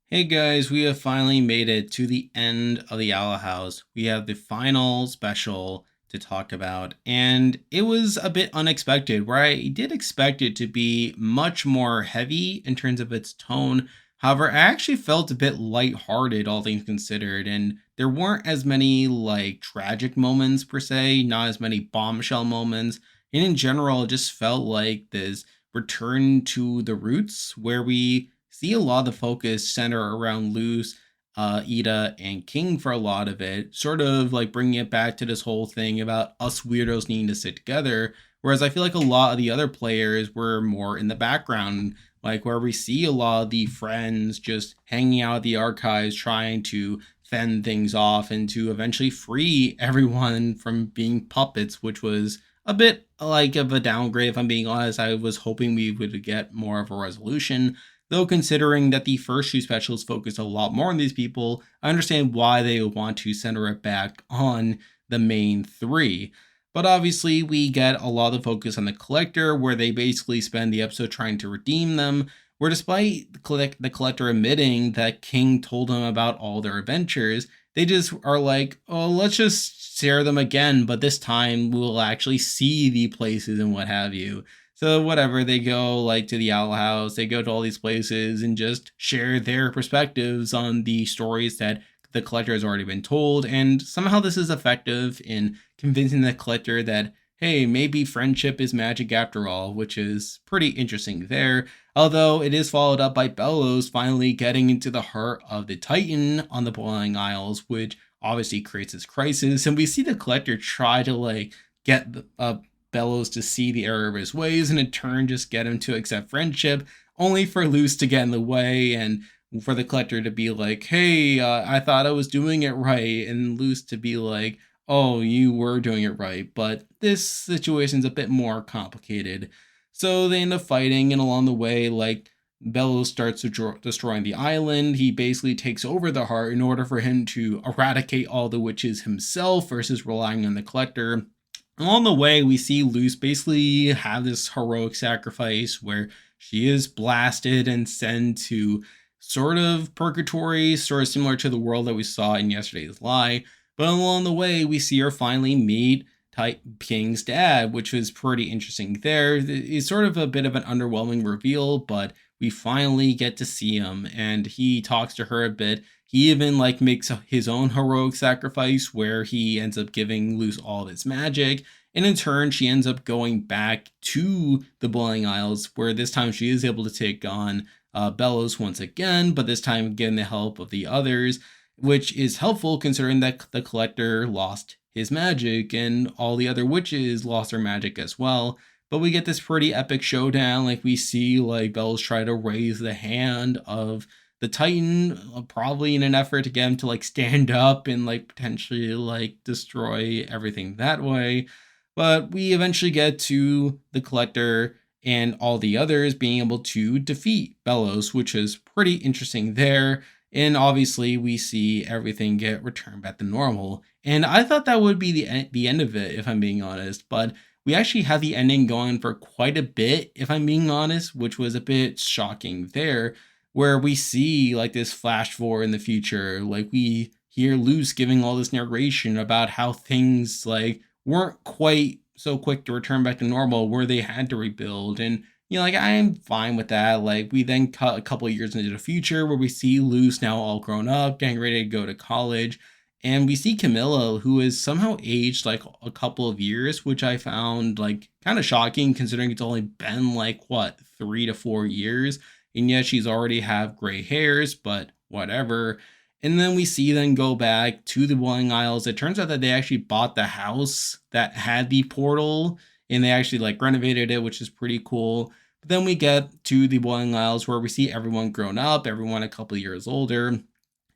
Hey guys, we have finally made it to the end of the Owl House. We have the final special to talk about, and it was a bit unexpected, where I did expect it to be much more heavy in terms of its tone. However, I actually felt a bit lighthearted, all things considered, and there weren't as many like tragic moments per se, not as many bombshell moments. And in general, it just felt like this return to the roots where we see a lot of the focus center around Luz, Ida, and King for a lot of it, sort of like bringing it back to this whole thing about us weirdos needing to sit together. Whereas I feel like a lot of the other players were more in the background, like where we see a lot of the friends just hanging out at the archives trying to fend things off and to eventually free everyone from being puppets, which was a bit like of a downgrade, if I'm being honest. I was hoping we would get more of a resolution. Though considering that the first two specials focused a lot more on these people, I understand why they would want to center it back on the main three. But obviously, we get a lot of focus on the Collector, where they basically spend the episode trying to redeem them. Where despite the Collector admitting that King told them about all their adventures, they just are like, oh, let's just share them again, but this time we'll actually see the places and what have you. So whatever, they go like to the Owl House, they go to all these places and just share their perspectives on the stories that the collector has already been told. And somehow this is effective in convincing the collector that, hey, maybe friendship is magic after all, which is pretty interesting there. Although it is followed up by Bellows finally getting into the heart of the Titan on the Boiling Isles, which obviously creates this crisis. And we see the collector try to like get Bellows to see the error of his ways and in turn just get him to accept friendship, only for Luce to get in the way and for the collector to be like, hey, I thought I was doing it right, and Luce to be like, oh, you were doing it right, but this situation's a bit more complicated. So they end up fighting, and along the way, like, Bellows starts destroying the island. He basically takes over the heart in order for him to eradicate all the witches himself versus relying on the collector. Along the way, we see Luce basically have this heroic sacrifice where she is blasted and sent to sort of purgatory, sort of similar to the world that we saw in Yesterday's Lie. But along the way, we see her finally meet King's dad, which was pretty interesting there. It's sort of a bit of an underwhelming reveal, but we finally get to see him and he talks to her a bit. He even like makes his own heroic sacrifice where he ends up giving Luce all of his magic. And in turn, she ends up going back to the Boiling Isles, where this time she is able to take on Bellows once again, but this time getting the help of the others, which is helpful considering that the collector lost his magic and all the other witches lost their magic as well. But we get this pretty epic showdown. Like we see like Bellows try to raise the hand of the Titan, probably in an effort to get him to like stand up and like potentially like destroy everything that way. But we eventually get to the collector and all the others being able to defeat Bellows, which is pretty interesting there. And obviously, we see everything get returned back to normal. And I thought that would be the end of it, if I'm being honest. But we actually had the ending going for quite a bit, if I'm being honest, which was a bit shocking there, where we see like this flash forward in the future. Like we hear Luce giving all this narration about how things like weren't quite so quick to return back to normal, where they had to rebuild. And like I'm fine with that. Like we then cut a couple of years into the future where we see Luce now all grown up, getting ready to go to college. And we see Camilla, who is somehow aged like a couple of years, which I found like kind of shocking considering it's only been like what 3 to 4 years, and yet she's already have gray hairs. But whatever. And then we see them go back to the Boiling Isles. It turns out that they actually bought the house that had the portal and they actually like renovated it, which is pretty cool. But then we get to the Boiling Isles where we see everyone grown up, everyone a couple years older.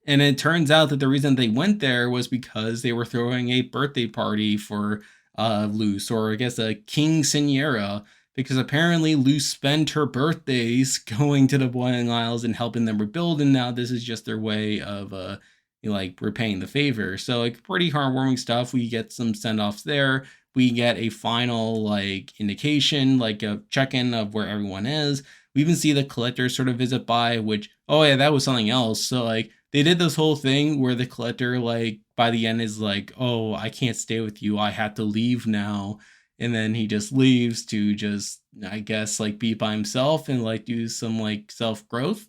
And it turns out that the reason they went there was because they were throwing a birthday party for Luce, or I guess a King Siniera, because apparently Luce spent her birthdays going to the Boiling Isles and helping them rebuild, and now this is just their way of like repaying the favor. So like pretty heartwarming stuff. We get some send offs there. We get a final like indication, like a check-in of where everyone is. We even see the collector sort of visit by, which, oh yeah, that was something else. So like they did this whole thing where the collector like by the end is like, oh, I can't stay with you, I have to leave now. And then he just leaves to just, I guess, like be by himself and like do some like self growth.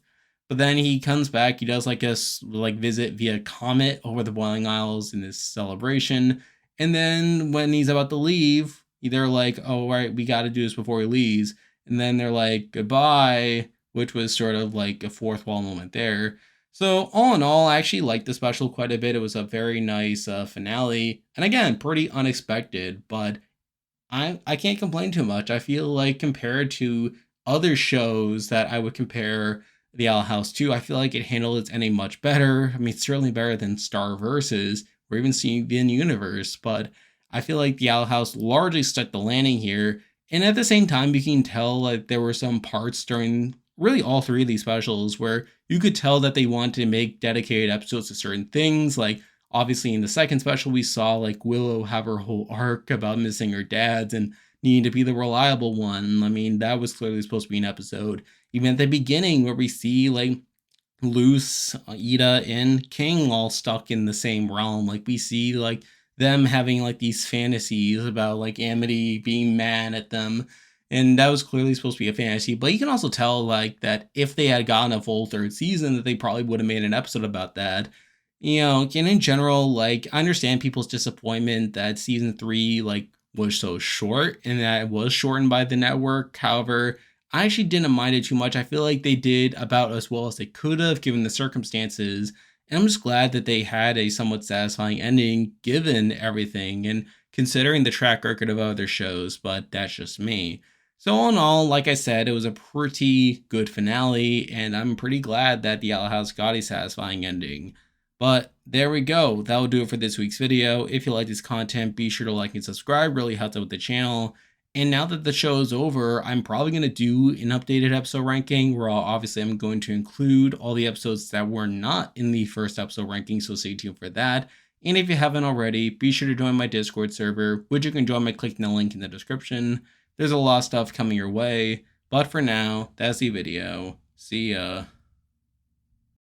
But then he comes back. He does like a like visit via comet over the Boiling Isles in this celebration. And then when he's about to leave, they're like, "Oh, right, we got to do this before he leaves." And then they're like, "Goodbye," which was sort of like a fourth wall moment there. So all in all, I actually liked the special quite a bit. It was a very nice finale, and again, pretty unexpected. But I can't complain too much. I feel like compared to other shows that I would compare the Owl House to, I feel like it handled its ending much better. I mean, it's certainly better than Star Versus or even Steven Universe, but I feel like the Owl House largely stuck the landing here. And at the same time, you can tell like there were some parts during really all three of these specials where you could tell that they wanted to make dedicated episodes to certain things, like obviously in the second special we saw like Willow have her whole arc about missing her dads and needing to be the reliable one. I mean, that was clearly supposed to be an episode. Even at the beginning where we see like Luce, Ida, and King all stuck in the same realm. Like we see like them having like these fantasies about like Amity being mad at them. And that was clearly supposed to be a fantasy. But you can also tell like that if they had gotten a full third season, that they probably would have made an episode about that. And in general, like I understand people's disappointment that season three like was so short and that it was shortened by the network. However, I actually didn't mind it too much. I feel like they did about as well as they could have given the circumstances. And I'm just glad that they had a somewhat satisfying ending given everything and considering the track record of other shows, but that's just me. So, all in all, like I said, it was a pretty good finale, and I'm pretty glad that the Owl House got a satisfying ending. But there we go. That will do it for this week's video. If you like this content, be sure to like and subscribe. Really helps out with the channel. And now that the show is over, I'm probably going to do an updated episode ranking where obviously I'm going to include all the episodes that were not in the first episode ranking, so stay tuned for that. And if you haven't already, be sure to join my Discord server, which you can join by clicking the link in the description. There's a lot of stuff coming your way, but for now, that's the video. See ya.